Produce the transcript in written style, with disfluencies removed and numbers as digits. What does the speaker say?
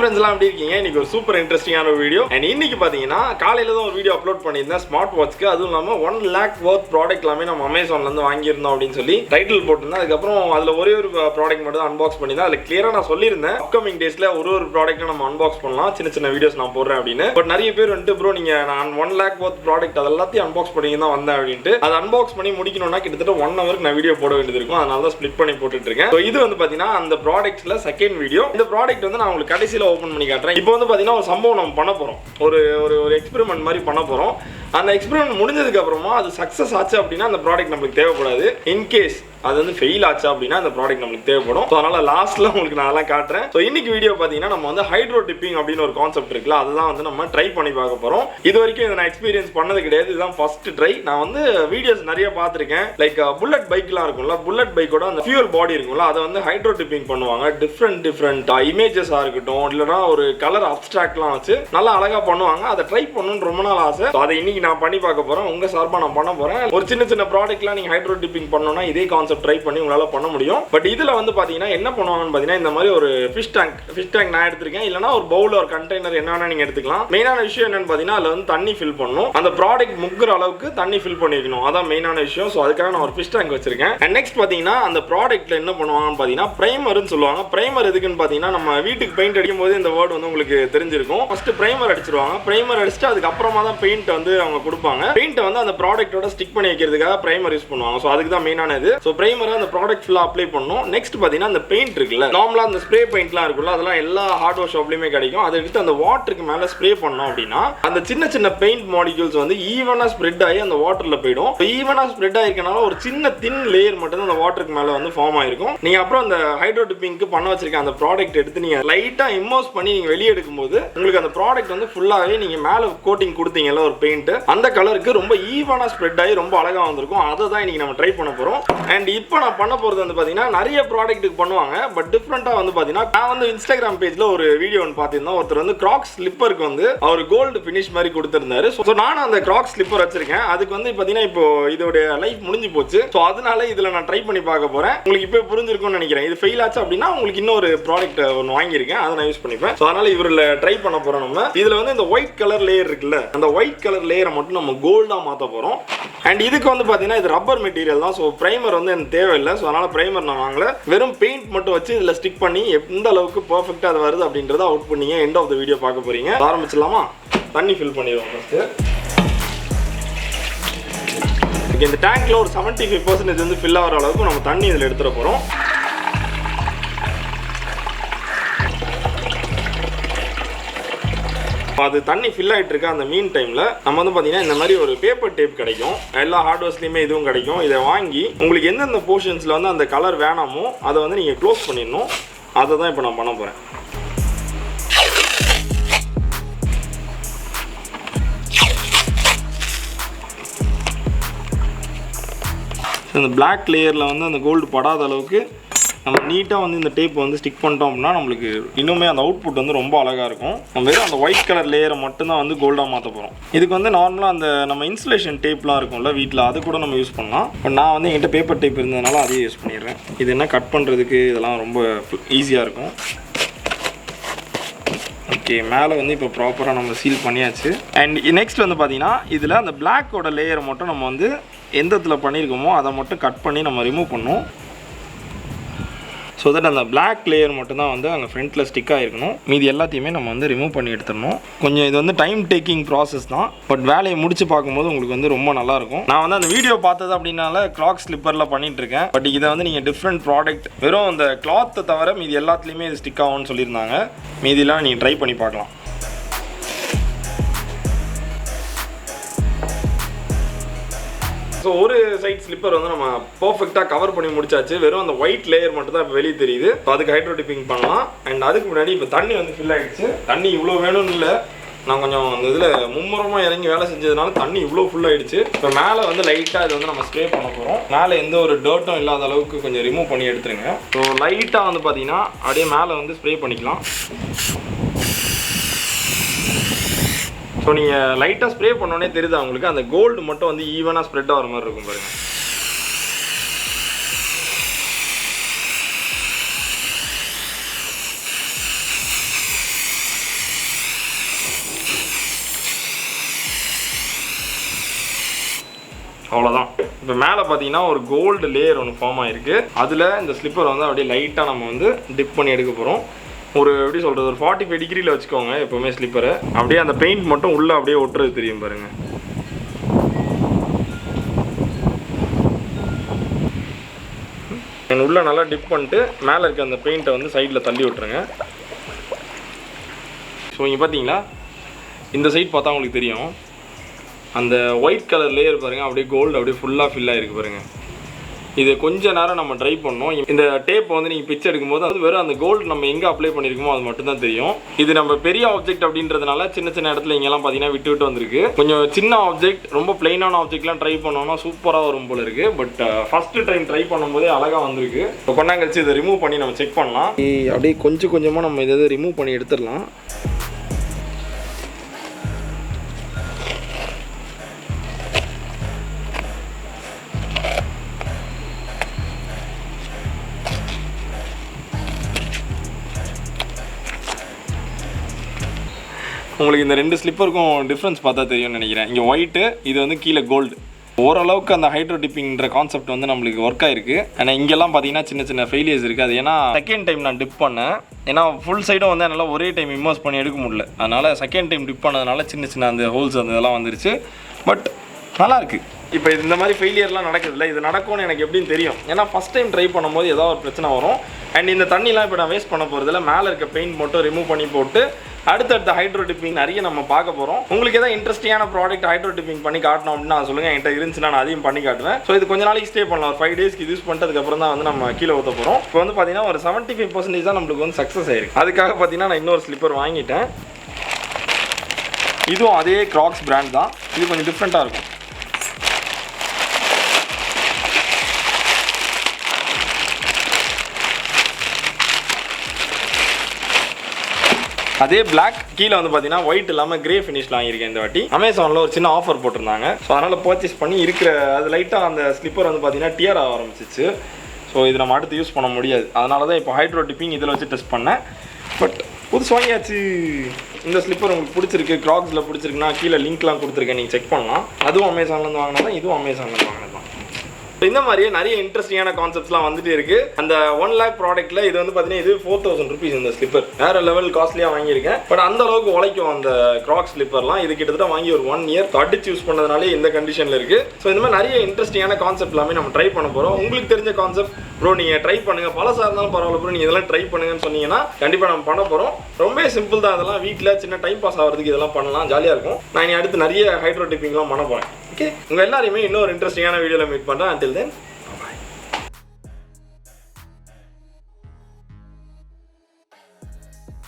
ஃப்ரெண்ட்ஸ்லாம் எப்படி இருக்கீங்க? இன்னைக்கு ஒரு சூப்பர் இன்ட்ரெஸ்டிங்கான வீடியோ. அண்ட் இன்னைக்கு பாத்தீங்கன்னா காலையில தான் ஒரு வீடியோ அப்லோட் பண்ணியிருந்தேன் ஸ்மார்ட் வாட்ச்க்கு. அதுவும் இல்லாம 1 lakh worth ப்ராடக்ட் எல்லாமே நம்ம அமேசான்ல இருந்து வாங்கியிருந்தோம் அப்படின்னு சொல்லி டைட்டில் போட்டிருந்தேன். அதுக்கப்புறம் அதுல ஒரே ஒரு ப்ராடக்ட் மட்டும் தான் அன்பாக்ஸ் பண்ணியிருந்தேன். அதுல கிளியரா நான் சொல்லியிருந்தேன் அப்கமிங் டேஸ்ல ஒரு ப்ராடக்ட் நம்ம அன்பாக்ஸ் பண்ணலாம், சின்ன சின்ன வீடியோஸ் நான் போடுறேன் அப்படின்னு. பட் நிறைய பேர் வந்துட்டு ப்ரோ நீங்க நான் 1 lakh worth ப்ராடக்ட் அது எல்லாத்தையும் அன்பாக்ஸ் பண்ணி தான் வந்தேன் அப்படின்ட்டு. அதை அன்பாக்ஸ் பண்ணி முடிக்கணும்னா கிட்டத்தட்ட 1 hour நான் வீடியோ போட வேண்டியது இருக்கும். அதனால தான் ஸ்ப்ளிட் பண்ணி போட்டுட்டு இருக்கேன். இது வந்து பாத்தீங்கன்னா அந்த ப்ராடக்ட்ஸ்ல செகண்ட் வீடியோ. இந்த ப்ராடக்ட் வந்து நான் உங்களுக்கு கடைசியில ஓபன் பண்ணி காட்டுறேன். இப்போ வந்து பாத்தீங்கன்னா ஒரு சம்பவம் நம்ம பண்ண போறோம், ஒரு எக்ஸ்பெரிமெண்ட் மாதிரி பண்ண போறோம். அந்த எக்ஸ்பெரிமெண்ட் முடிஞ்சதுக்கு அப்புறமா அது சக்சஸ் ஆச்சு அப்படின்னா அந்த ப்ராடக்ட் நமக்கு தேவைப்படாது. இன்கேஸ் அது வந்து ஃபெயில் ஆச்சு அப்படின்னா அந்த ப்ராடக்ட் நமக்கு தேவைப்படும். ஸோ அதனால லாஸ்ட்ல உங்களுக்கு நான் அதெல்லாம் காட்டுறேன். ஸோ இன்னைக்கு வீடியோ பார்த்தீங்கன்னா நம்ம வந்து ஹைட்ரோ டிப்பிங் அப்படின்னு ஒரு கான்செப்ட் இருக்குல்ல, அதுதான் வந்து நம்ம ட்ரை பண்ணி பார்க்க போறோம். இது வரைக்கும் இதை நான் எக்ஸ்பீரியன்ஸ் பண்ணது கிடையாது, இதுதான் ஃபர்ஸ்ட் ட்ரை. நான் வந்து வீடியோஸ் நிறைய பார்த்துருக்கேன். லைக் புல்லட் பைக்லாம் இருக்கும்ல, புல்லட் பைக்கோட அந்த ஃபியூல் பாடி இருக்கும்ல, அதை வந்து ஹைட்ரோ டிப்பிங் பண்ணுவாங்க. டிஃப்ரெண்ட் இமேஜஸாக இருக்கட்டும், இல்லைனா ஒரு கலர் அப்ஸ்ட்ராக்ட்லாம் வச்சு நல்லா அழகா பண்ணுவாங்க. அதை ட்ரை பண்ணணும்னு ரொம்ப நாள் ஆசை. அதை இன்னைக்கு நான் பண்ணி பார்க்க போறேன். உங்க சார்பாக நான் பண்ண போறேன். ஒரு சின்ன ப்ராடக்ட்லாம் நீங்க ஹைட்ரோ டிப்பிங் பண்ணணும்னா இதே கான்செப்ட் ட்ரை பண்ணி உங்களால பண்ண முடியும். பட் இதுல வந்து பாத்தீங்கன்னா என்ன பண்ணுவாங்கன்னு பாத்தீங்கன்னா இந்த மாதிரி ஒரு ஃபிஷ் டேங்க் நான் எடுத்திருக்கேன், இல்லனா ஒரு பவுல் ஒரு கண்டெய்னர் என்ன வேணா நீங்க எடுத்துக்கலாம். மெயினான விஷயம் என்னன்னு பாத்தீங்கன்னா அதுல வந்து தண்ணி ஃபில் பண்ணணும். அந்த ப்ராடக்ட் முக்குற அளவுக்கு தண்ணி ஃபில் பண்ணிக்கணும், அதான் மெயினான விஷயம். ஸோ அதுக்காக நான் ஒரு ஃபிஷ் டேங்க் வச்சிருக்கேன். அண்ட் நெக்ஸ்ட் பாத்தீங்கன்னா அந்த ப்ராடக்ட்ல என்ன பண்ணுவாங்கன்னு பாத்தீங்கன்னா பிரைமர்னு சொல்லுவாங்க. பிரைமர் எதுக்குன்னு பாத்தீங்கன்னா நம்ம வீட்டுக்கு பெயிண்ட் அடிக்கும் போது இந்த வேர்ட் வந்து உங்களுக்கு தெரிஞ்சிருக்கும். First primer அடிச்சிருவாங்க. பிரைமர் அடிச்சுட்டு அதுக்கப்புறமா தான் பெயிண்ட் வந்து அவங்க கொடுப்பாங்க. பெயிண்ட் வந்து அந்த ப்ராடக்ட்டோட ஸ்டிக் பண்ணி வைக்கிறதுக்காக பிரைமர் யூஸ் பண்ணுவாங்க. ஸோ அதுக்கு தான் மெயினான இது. ஸோ பிரைமரை அந்த ப்ராடக்ட் ஃபுல்லா அப்ளை பண்ணணும். நெக்ஸ்ட் பாத்தீங்கன்னா அந்த பெயிண்ட் இருக்குல்ல, நார்மலா அந்த ஸ்ப்ரே பெயிண்ட்லாம் இருக்குல்ல, அதெல்லாம் எல்லா ஹார்ட்வேர் ஷாப்லயுமே கிடைக்கும். அதை எடுத்து அந்த வாட்டருக்கு மேல ஸ்ப்ரே பண்ணோம் அப்படின்னா அந்த சின்ன பெயிண்ட் மாலிக்யூல்ஸ் வந்து ஈவனா ஸ்ப்ரெட் ஆகி அந்த வாட்டர்ல போயிடும். ஈவனா ஸ்ப்ரெட் ஆயிருக்கனால ஒரு சின்ன தின் லேயர் மட்டும் அந்த வாட்டருக்கு மேல வந்து ஃபார்ம் ஆயிருக்கும். நீங்க அப்புறம் அந்த ஹைட்ரோ டிப்பிங்க்கு பண்ண வச்சிருக்க அந்த ப்ராடக்ட் எடுத்து நீங்க லைட்டா இம்மர்ஸ் பண்ணி நீங்க வெளியே எடுக்கும்போது உங்களுக்கு அந்த ப்ராடக்ட் வந்து ஃபுல்லாவே நீங்க மேல கோட்டிங் கொடுத்தீங்கல்ல ஒரு பெயிண்ட், அந்த கலருக்கு ரொம்ப ஈவனா ஸ்ப்ரெட் ஆகி ரொம்ப அழகா வந்திருக்கும். அதை தான் இன்னைக்கு நம்ம ட்ரை பண்ண போறோம். அண்ட் இப்போ நான் பண்ண போறது வந்து பாத்தீங்கன்னா நிறைய ப்ராடக்ட்டுக்கு பண்ணுவாங்க. பட் டிஃப்ரெண்டா வந்து பாத்தீங்கன்னா நான் வந்து இன்ஸ்டாகிராம் பேஜ்ல ஒரு வீடியோ ஒன்று பார்த்திருந்தேன். ஒருத்தர் வந்து கிராக்ஸ் ஸ்லிப்பருக்கு வந்து அவர் கோல்டு ஃபினிஷ் மாதிரி கொடுத்திருந்தாரு. ஸோ நானும் அந்த கிராக்ஸ் ஸ்லிப்பர் வச்சிருக்கேன். அதுக்கு வந்து பாத்தீங்கன்னா இப்போ இதோட லைஃப் முடிஞ்சு போச்சு. ஸோ அதனால இதுல நான் ட்ரை பண்ணி பார்க்க போறேன். உங்களுக்கு இப்போ புரிஞ்சிருக்கும்னு நினைக்கிறேன். இது ஃபெயில் ஆச்சு அப்படின்னா உங்களுக்கு இன்னொரு ப்ராடக்ட் ஒன்று வாங்கியிருக்கேன், அதை நான் யூஸ் பண்ணிப்பேன். ஸோ அதனால இவரில் ட்ரை பண்ண போறோம். நம்ம இதுல வந்து இந்த ஒயிட் கலர் லேயர் இருக்குல்ல, அந்த ஒயிட் கலர் லேயரை மட்டும் நம்ம கோல்டா மாற்ற போறோம். அண்ட் இதுக்கு வந்து பாத்தீங்கன்னா இது ரப்பர் மெட்டீரியல் தான். ஸோ பிரைமர் வந்து எனக்கு தேவையில்லை. ஸோ அதனால பிரைமர் நான் வாங்கல. வெறும் பெயிண்ட் மட்டும் வச்சு இதில் ஸ்டிக் பண்ணி எந்த அளவுக்கு பர்ஃபெக்டாக அது வருது அப்படின்றத அவுட் பண்ணீங்க எண்ட் ஆஃப் த வீடியோ பார்க்க போறீங்க. ஆரம்பிச்சிடலாமா? தண்ணி ஃபில் பண்ணிடுவோம் ஃபர்ஸ்ட். இந்த டேங்க்ல ஒரு 75% வந்து ஃபில் ஆகிற அளவுக்கு நம்ம தண்ணி இதில் எடுத்துட போறோம். அது தண்ணி ஃபில் ஆகிட்டு இருக்க அந்த மீன் டைம்ல நம்ம வந்து பாத்தீங்கன்னா இந்த மாதிரி ஒரு பேப்பர் டேப் கிடைக்கும். எல்லா ஹார்ட்வேர்ஸ்லயுமே இதுவும் கிடைக்கும். இதை வாங்கி உங்களுக்கு எந்தெந்த போர்ஷன்ஸ்ல வந்து அந்த கலர் வேணாமோ அதை வந்து நீங்க க்ளோஸ் பண்ணிடணும். அதை தான் இப்போ நான் பண்ண போறேன். இந்த பிளாக் லேயர்ல வந்து அந்த கோல்டு படாத அளவுக்கு நம்ம நீட்டாக வந்து இந்த டேப் வந்து ஸ்டிக் பண்ணிட்டோம் அப்படின்னா நம்மளுக்கு இன்னுமே அந்த அவுட்புட் வந்து ரொம்ப அழகாக இருக்கும். நம்ம வெறும் அந்த ஒயிட் கலர் லேயரை மட்டும்தான் வந்து கோல்டாக மாற்ற போகிறோம். இதுக்கு வந்து நார்மலாக அந்த நம்ம இன்சுலேஷன் டேப்லாம் இருக்கும்ல வீட்டில், அது கூட நம்ம யூஸ் பண்ணலாம். பட் நான் வந்து என்கிட்ட பேப்பர் டேப் இருந்ததுனால அதையே யூஸ் பண்ணிடுறேன். இது என்ன கட் பண்ணுறதுக்கு இதெல்லாம் ரொம்ப ஈஸியாக இருக்கும். ஓகே, மேலே வந்து இப்போ ப்ராப்பராக நம்ம சீல் பண்ணியாச்சு. அண்ட் நெக்ஸ்ட் வந்து பார்த்தீங்கன்னா இதில் அந்த பிளாக்கோட லேயரை மட்டும் நம்ம வந்து எந்த இடத்துல பண்ணியிருக்கோமோ அதை மட்டும் கட் பண்ணி நம்ம ரிமூவ் பண்ணணும். ஸோ தட் அந்த பிளாக் லேயர் மட்டும்தான் வந்து அங்கே ஃப்ரண்ட்டில் ஸ்டிக் ஆகிருக்கணும். மீதி எல்லாத்தையுமே நம்ம வந்து ரிமூவ் பண்ணி எடுத்துடணும். கொஞ்சம் இது வந்து டைம் டேக்கிங் ப்ராசஸ் தான். பட் வேலையை முடிச்சு பார்க்கும்போது உங்களுக்கு வந்து ரொம்ப நல்லாயிருக்கும். நான் வந்து அந்த வீடியோ பார்த்தது அப்படின்னால கிராக்ஸ் ஸ்லிப்பரில் பண்ணிட்டு இருக்கேன். பட் இதை வந்து நீங்கள் டிஃப்ரெண்ட் ப்ராடக்ட் வெறும் அந்த கிளாத்தை தவிர மீதி எல்லாத்துலேயுமே இது ஸ்டிக் ஆகும்னு சொல்லியிருந்தாங்க. மீதிலாம் நீங்கள் ட்ரை பண்ணி பார்க்கலாம். ஸோ ஒரு சைட் ஸ்லிப்பர் வந்து நம்ம பர்ஃபெக்டாக கவர் பண்ணி முடிச்சாச்சு. வெறும் அந்த ஒயிட் லேயர் மட்டும் தான் இப்போ வெளியே தெரியுது. ஸோ அதுக்கு ஹைட்ரோ டிப்பிங் பண்ணலாம். அண்ட் அதுக்கு முன்னாடி இப்போ தண்ணி வந்து ஃபில் ஆகிடுச்சு. தண்ணி இவ்வளோ வேணும்னு இல்லை, நான் கொஞ்சம் அந்த இதில் மும்முரமாக இறங்கி வேலை செஞ்சதுனால தண்ணி இவ்வளோ ஃபுல் ஆகிடுச்சு. இப்போ மேலே வந்து லைட்டாக இது வந்து நம்ம ஸ்ப்ரே பண்ண போகிறோம். மேலே எந்த ஒரு டர்ட்டும் இல்லாத அளவுக்கு கொஞ்சம் ரிமூவ் பண்ணி எடுத்துருங்க. ஸோ லைட்டாக வந்து பார்த்தீங்கன்னா அப்படியே மேலே வந்து ஸ்ப்ரே பண்ணிக்கலாம். ஸோ நீங்கள் லைட்டாக ஸ்ப்ரே பண்ணோன்னே தெரியுது அவங்களுக்கு அந்த கோல்டு மட்டும் வந்து ஈவனாக ஸ்ப்ரெட் ஆகிற மாதிரி இருக்கும் பாருங்கள். அவ்வளோதான். இப்போ மேலே பார்த்தீங்கன்னா ஒரு கோல்டு லேயர் ஒன்று ஃபார்ம் ஆகிருக்கு. அதில் இந்த ஸ்லிப்பர் வந்து அப்படியே லைட்டாக நம்ம வந்து டிப் பண்ணி எடுக்க போகிறோம். ஒரு எப்படி சொல்கிறது, ஒரு 45 டிகிரியில் வச்சுக்கோங்க எப்போவுமே ஸ்லிப்பரை. அப்படியே அந்த பெயிண்ட் மட்டும் உள்ளே அப்படியே ஒட்டுறது தெரியும் பாருங்கள். உள்ளே நல்லா டிப் பண்ணிட்டு மேலே இருக்க அந்த பெயிண்ட்டை வந்து சைடில் தள்ளி விட்டுருங்க. ஸோ இங்கே பார்த்தீங்களா, இந்த சைட் பார்த்தா உங்களுக்கு தெரியும், அந்த ஒயிட் கலர் லேயர் பாருங்கள், அப்படியே கோல்டு அப்படியே ஃபுல்லாக ஃபில் ஆகிருக்கு பாருங்கள். இது கொஞ்ச நேரம் நம்ம ட்ரை பண்ணோம். இந்த டேப் வந்து நீங்கள் பிக்சர் எடுக்கும்போது அது வெறும் அந்த கோல்டு நம்ம எங்கே அப்ளை பண்ணியிருக்கோமோ அது மட்டும் தான் தெரியும். இது நம்ம பெரிய ஆப்ஜெக்ட் அப்படின்றதுனால சின்ன சின்ன இடத்துல இங்கெல்லாம் பார்த்தீங்கன்னா விட்டு விட்டு வந்திருக்கு. கொஞ்சம் சின்ன ஆப்ஜெக்ட், ரொம்ப பிளைனான ஆப்ஜெக்ட்லாம் ட்ரை பண்ணோம்னா சூப்பராக வரும் போல இருக்குது. பட் ஃபஸ்ட்டு டைம் ட்ரை பண்ணும்போதே அழகாக வந்திருக்கு. இப்போ கொஞ்ச நேரம் கழிச்சு இதை ரிமூவ் பண்ணி நம்ம செக் பண்ணலாம். அப்படியே கொஞ்சம் கொஞ்சமாக நம்ம இதை ரிமூவ் பண்ணி எடுத்துடலாம். உங்களுக்கு இந்த ரெண்டு ஸ்லிப்பருக்கும் டிஃப்ரென்ஸ் பார்த்தா தெரியும்னு நினைக்கிறேன். இங்கே ஒயிட்டு, இது வந்து கீழே கோல்டு. ஓரளவுக்கு அந்த ஹைட்ரோ டிப்பிங்கிற கான்செப்ட் வந்து நம்மளுக்கு ஒர்க் ஆயிருக்கு. ஆனால் இங்கெல்லாம் பார்த்தீங்கன்னா சின்ன சின்ன ஃபெயிலியர்ஸ் இருக்குது. அது ஏன்னா செகண்ட் டைம் நான் டிப் பண்ணேன். ஏன்னா ஃபுல் சைடும் வந்து என்னால் ஒரே டைம் இம்மர்ஸ் பண்ணி எடுக்க முடியல. அதனால் செகண்ட் டைம் டிப் பண்ணதுனால சின்ன சின்ன அந்த ஹோல்ஸ் அந்த இதெல்லாம் வந்துருச்சு. பட் நல்லாயிருக்கு. இப்போ இந்த மாதிரி ஃபெயிலியர்லாம் நடக்குதுல்ல, இது நடக்கும்னு எனக்கு எப்படின்னு தெரியும். ஏன்னா ஃபஸ்ட் டைம் ட்ரை பண்ணும்போது ஏதாவது ஒரு பிரச்சனை வரும். அண்ட் இந்த தண்ணிலாம் இப்போ நான் வேஸ்ட் பண்ண போகிறதில்ல, மேலே இருக்க பெயிண்ட் மட்டும் ரிமூவ் பண்ணி போட்டு அடுத்தடுத்த ஹைட்ரோ டிப்பிங் நிறைய நம்ம பார்க்க போகிறோம். உங்களுக்கு ஏதாவது இன்ட்ரெஸ்டிங்கான ப்ராடக்ட் ஹைட்ரோ டிப்பிங் பண்ணி காட்டணும் அப்படின்னு நான் சொல்லுங்கள், என்கிட்ட இருந்துச்சுன்னா நான் அதையும் பண்ணி காட்டுவேன். ஸோ இது கொஞ்ச நாளைக்கு ஸ்டே பண்ணலாம். ஒரு 5 டேஸ்க்கு யூஸ் பண்ணிட்டதுக்கப்புறம் தான் வந்து நம்ம கீழே ஊற்ற போகிறோம். இப்போ வந்து பார்த்தீங்கன்னா ஒரு 75% தான் நம்மளுக்கு வந்து சக்ஸஸ் ஆயிருக்கு. அதுக்காக பார்த்தீங்கன்னா நான் இன்னொரு ஸ்லிப்பர் வாங்கிட்டேன். இதுவும் அதே கிராக்ஸ் பிராண்ட் தான். இது கொஞ்சம் டிஃப்ரெண்ட்டாக இருக்கும். அதே பிளாக், கீழே வந்து பார்த்தீங்கன்னா ஒயிட் இல்லாமல் கிரே ஃபினிஷில் வாங்கியிருக்கேன் இந்த வாட்டி. அமேசானில் ஒரு சின்ன ஆஃபர் போட்டிருந்தாங்க. ஸோ அதனால் பர்ச்சேஸ் பண்ணி இருக்கிற அது லைட்டாக அந்த ஸ்லிப்பர் வந்து பார்த்தீங்கன்னா டியர் ஆக ஆரம்பிச்சிச்சு. ஸோ இது நம்ம அடுத்து யூஸ் பண்ண முடியாது. அதனால தான் இப்போ ஹைட்ரோ டிப்பிங் இதில் வச்சு டெஸ்ட் பண்ணேன். பட் புதுசு வாங்கியாச்சு. இந்த ஸ்லிப்பர் உங்களுக்கு பிடிச்சிருக்கு, கிராக்ஸில் பிடிச்சிருக்குன்னா கீழே லிங்க்லாம் கொடுத்துருக்கேன், நீங்கள் செக் பண்ணலாம். அதுவும் அமேசான்லேருந்து வாங்கினா தான், இதுவும் அமேசான்லேருந்து வாங்கினது தான். இந்த மாதிரியே நிறைய இன்ட்ரெஸ்டிங்கான கான்செப்ட்ஸ்லாம் வந்துட்டு இருக்கு. அந்த 1 lakh ப்ராடக்ட்ல இது வந்து பார்த்தீங்கன்னா இது 4000 rupees இந்த ஸ்லிப்பர். வேற லெவல் காஸ்ட்லியாக வாங்கியிருக்கேன். பட் அந்த அளவுக்கு உழைக்கும் அந்த கிராக்ஸ் ஸ்லிப்பர்லாம். இது கிட்டத்தட்ட வாங்கி ஒரு 1 year அடிச்சு யூஸ் பண்ணதுனாலே இந்த கண்டிஷனில் இருக்கு. ஸோ இந்த மாதிரி நிறைய இன்ட்ரெஸ்டிங்கான கான்செப்ட் எல்லாமே நம்ம ட்ரை பண்ண போகிறோம். உங்களுக்கு தெரிஞ்ச கான்செப்ட் ப்ரோ நீங்கள் ட்ரை பண்ணுங்க, பழசாக இருந்தாலும் பரவாயில்ல ப்ரோ நீங்கள் இதெல்லாம் ட்ரை பண்ணுங்கன்னு சொன்னீங்கன்னா கண்டிப்பாக நம்ம பண்ண போகிறோம். ரொம்ப சிம்பிள் தான். அதெல்லாம் வீட்டில் சின்ன டைம் பாஸ் ஆகிறதுக்கு இதெல்லாம் பண்ணலாம், ஜாலியாக இருக்கும். நான் இனி அடுத்து நிறைய ஹைட்ரோ டிப்பிங்லாம் பண்ண போகிறேன். ஓகே, உங்கள் எல்லாரையுமே இன்னொரு இன்ட்ரெஸ்டிங்கான வீடியோவில் மீட் பண்ணுறேன். until then